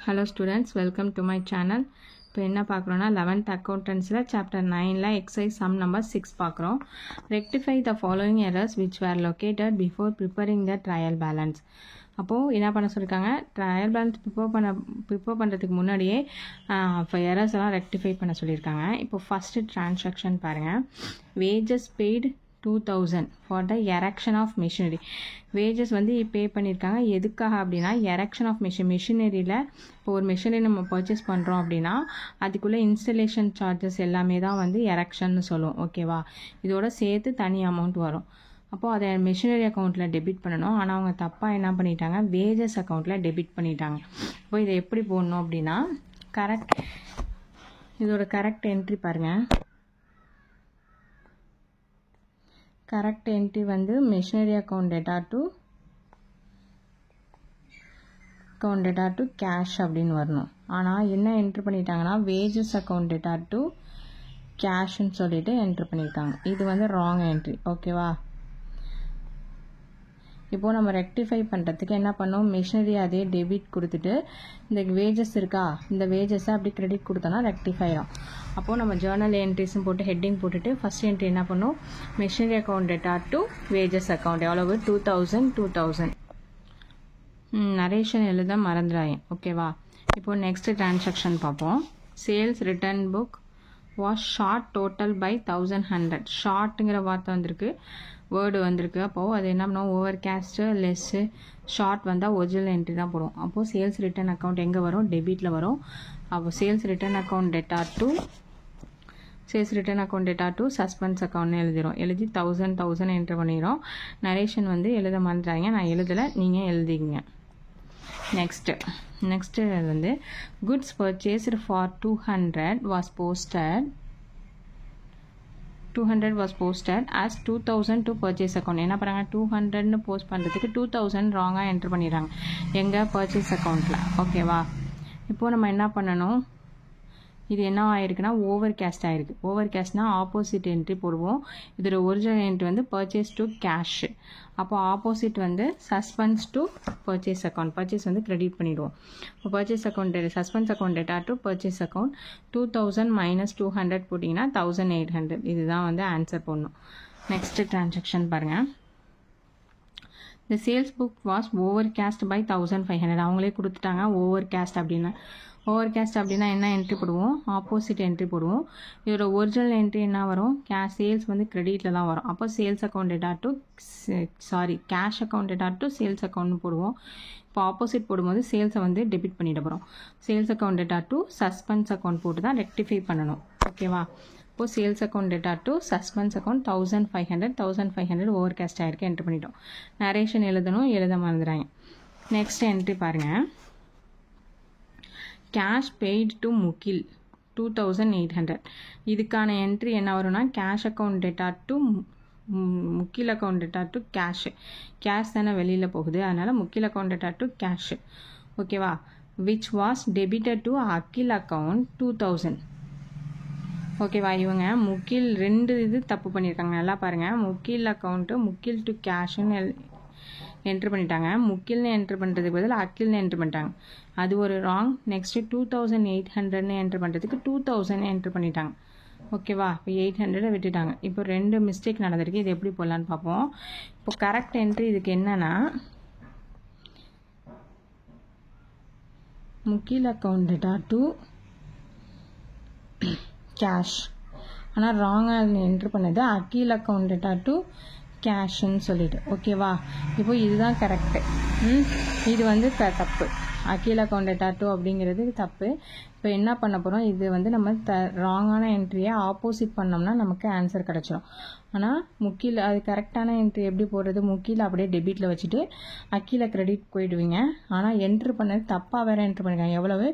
Hello students, welcome to my channel. இப்போ என்ன பார்க்குறோன்னா 11th accountancyல chapter 9ல exercise sum number 6 பார்க்குறோம். Rectify the following errors which were located before preparing the trial balance. அப்போது என்ன பண்ண சொல்லியிருக்காங்க, trial balance prepare பண்ணுறதுக்கு முன்னாடியே இப்போ எரர்ஸ் எல்லாம் ரெக்டிஃபை பண்ண சொல்லியிருக்காங்க. இப்போ ஃபஸ்ட்டு டிரான்சாக்ஷன் பாருங்கள். Wages paid 2000 for the erection of machinery. Wages வந்து பே பண்ணியிருக்காங்க. எதுக்காக அப்படின்னா எரெக்ஷன் ஆஃப் மிஷினரியில் இப்போ ஒரு மிஷினரி நம்ம பர்ச்சேஸ் பண்ணுறோம் அப்படின்னா அதுக்குள்ளே இன்ஸ்டலேஷன் சார்ஜஸ் எல்லாமே தான் வந்து எரெக்ஷன்னு சொல்லுவோம். ஓகேவா, இதோட சேர்த்து தனி அமௌண்ட் வரும். அப்போது அதை மிஷினரி அக்கௌண்ட்டில் டெபிட் பண்ணணும். ஆனால் அவங்க தப்பாக என்ன பண்ணிட்டாங்க, வேஜஸ் அக்கௌண்ட்டில் டெபிட் பண்ணிட்டாங்க. இப்போ இதை எப்படி போடணும் அப்படின்னா இதோட கரெக்ட் என்ட்ரி பாருங்கள். கரெக்ட் என்ட்ரி வந்து machinery account data to cash அப்படின்னு வரணும். ஆனால் என்ன என்ட்ரு பண்ணிட்டாங்கன்னா வேஜஸ் அக்கௌண்ட் டேட்டா டு கேஷ்ன்னு சொல்லிட்டு என்ட்ரு பண்ணியிருக்காங்க. இது வந்து ராங் என்ட்ரி. ஓகேவா, இப்போது நம்ம ரெக்டிஃபை பண்ணுறதுக்கு என்ன பண்ணோம், மிஷினரி அதே டெபிட் கொடுத்துட்டு இந்த வேஜஸ் இருக்கா, இந்த வேஜஸை அப்படி கிரெடிட் கொடுத்தோன்னா ரெக்டிஃபை ஆகும். அப்போது நம்ம ஜேர்னல் என்ட்ரிஸும் போட்டு ஹெட்டிங் போட்டுட்டு ஃபஸ்ட் என்ட்ரி என்ன பண்ணோம், machinery account data to wages account எவ்வளவு 2000 நரேஷன் எழுத மறந்துடாயும். ஓகேவா, இப்போது நெக்ஸ்ட் டிரான்சாக்ஷன் பார்ப்போம். Sales return book was short total by 1100. ஷார்ட்டுங்கிற வார்த்தை வந்திருக்கு, வேர்டு வந்திருக்கு. அப்போது அது என்ன பண்ணுவோம், ஓவர் கேஸ்ட்டு லெஸ்ஸு ஷார்ட் வந்தால் ஒரிஜினல் என்ட்ரி தான் போடும். அப்போது சேல்ஸ் ரிட்டர்ன் அக்கௌண்ட் எங்கே வரும், டெபிட்டில் வரும். அப்போது sales return account data to suspense அக்கௌண்ட்னு எழுதி 1000 என்ட்ரு பண்ணிடுறோம். நரேஷன் வந்து எழுத மறந்துடாங்க, நான் எழுதலை, நீங்கள் எழுதிங்க. நெக்ஸ்ட்டு வந்து goods purchased for 200 was posted as 2000 to purchase account. என்ன பண்ணுறாங்க, 200ன்னு போஸ்ட் பண்ணுறதுக்கு 2000 ராங்காக என்ட்ரு பண்ணிடுறாங்க எங்கள் பர்ச்சேஸ் அக்கௌண்ட்டில். ஓகேவா, இப்போது நம்ம என்ன பண்ணணும், இது என்ன ஆயிருக்குன்னா ஓவர் கேஸ்ட் ஆயிருக்கு. ஓவர் கேஸ்ட்னா ஆப்போசிட் என்ட்ரி போடுவோம். இதோட ஒரிஜினல் என்ட்ரி வந்து பர்ச்சேஸ் டு கேஷ். அப்போ ஆப்போசிட் வந்து suspense to purchase account. Purchase வந்து கிரெடிட் பண்ணிடுவோம். இப்போ purchase account suspense account data to purchase account 2000 - 200 போட்டிங்கன்னா 1800. இதுதான் வந்து ஆன்சர் போடணும். நெக்ஸ்ட் டிரான்சாக்ஷன் பாருங்கள். இந்த sales book was overcast by 1500. அவங்களே கொடுத்துட்டாங்க ஓவர் கேஸ்ட் அப்படின்னா. ஓவர் கேஸ்ட் அப்படின்னா என்ன என்ட்ரி போடுவோம், ஆப்போசிட் என்ட்ரி போடுவோம். இதோட ஒரிஜினல் என்ட்ரி என்ன வரும், சேல்ஸ் வந்து கிரெடிட்டில் தான் வரும். அப்போ sales account data to cash account data to sales அக்கௌண்ட்னு போடுவோம். இப்போ ஆப்போசிட் போடும்போது சேல்ஸை வந்து டெபிட் பண்ணிட போகிறோம். Sales account data to suspense account போட்டு தான் ரெக்டிஃபை பண்ணணும். ஓகேவா, இப்போது sales account data to suspense account 1500 overcast ஆகிருக்கு என்ட்ரு பண்ணிட்டோம். நரேஷன் எழுதணும், எழுத மறந்துடுறாங்க. நெக்ஸ்ட் என்ட்ரி பாருங்கள். Cash paid to Mugil 2800. இதுக்கான என்ட்ரி என்ன வரும்னா cash account data to Mugil account data to cash தானே வெளியில் போகுது, அதனால் Mukil account data to cash. ஓகேவா, which was debited to Akil account 2000. ஓகேவா, இவங்க முகில் 2 இது தப்பு பண்ணியிருக்காங்க. நல்லா பாருங்கள், முகில் அக்கௌண்ட்டு முகில் டு கேஷ்ன்னு என்ட்ரு பண்ணிட்டாங்க. முக்கில்னு என்ட்ரு பண்ணுறதுக்கு பதில் அக்கில்னு என்ட்ரு பண்ணிட்டாங்க, அது ஒரு ராங். நெக்ஸ்ட்டு 2800ன்னு என்ட்ரு பண்ணுறதுக்கு 2000 என்ட்ரு பண்ணிட்டாங்க. ஓகேவா, இப்போ 800 விட்டுட்டாங்க. இப்போ 2 மிஸ்டேக் நடந்திருக்கு. இது எப்படி போடலான்னு பார்ப்போம். இப்போ கரெக்ட் என்ட்ரி இதுக்கு என்னன்னா முக்கில் அக்கௌண்ட் டேட்டா டு கேஷ். ஆனால் ராங்காக என்ட்ரு பண்ணது அக்கில் அக்கௌண்ட் டேட்டா டு கேஷ்ன்னு சொல்லிட்டு. ஓகேவா, இப்போ இதுதான் கரெக்டு. இது வந்து தப்பு. அகில் அக்கௌண்ட் டேட்டா டு அப்படிங்கிறது தப்பு. இப்போ என்ன பண்ண போகிறோம், இது வந்து நம்ம ராங்கான என்ட்ரியை ஆப்போசிட் பண்ணோம்னா நமக்கு ஆன்சர் கிடச்சிடும். ஆனால் முக்கில் அது கரெக்டான என்ட்ரி எப்படி போடுறது, முக்கில் அப்படியே டெபிட்டில் வச்சுட்டு அக்கில கிரெடிட் போயிடுவீங்க. ஆனால் என்ட்ரு பண்ணது தப்பாக வேறு என்ட்ரு பண்ணிருக்காங்க. எவ்வளவு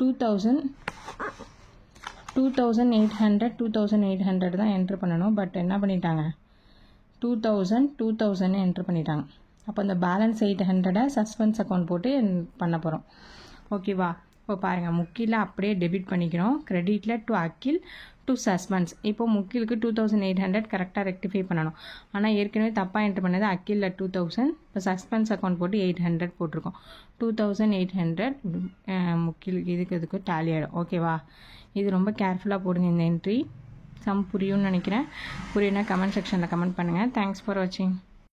2800 தான் என்ட்ரு பண்ணணும். பட் என்ன பண்ணிட்டாங்க 2000 என்ட்ரு பண்ணிட்டாங்க. அப்போ இந்த பேலன்ஸ் 800 சஸ்பென்ஸ் அக்கௌண்ட் போட்டு பண்ண போகிறோம். ஓகேவா, இப்போ பாருங்கள் முக்கில் அப்படியே டெபிட் பண்ணிக்கிறோம். கிரெடிட்டில் டு அகில் டு சஸ்பென்ஸ். இப்போ முக்கிலுக்கு 2800 கரெக்டாக ரெக்டிஃபை பண்ணணும். ஆனால் ஏற்கனவே தப்பாக என்ட்ரு பண்ணது அக்கிலில் 2000. இப்போ சஸ்பென்ஸ் அக்கௌண்ட் போட்டு 800 போட்டிருக்கோம். 2800 முக்கிலுக்கு இதுக்கு டேலி ஆகிடும். ஓகேவா? இது ரொம்ப கேர்ஃபுல்லாக போடுங்க இந்த என்ட்ரி. சம் புரியும்னு நினைக்கிறேன். புரியுன்னா கமெண்ட் செக்ஷனில் கமெண்ட் பண்ணுங்கள். தேங்க்ஸ் ஃபார் வாட்சிங்.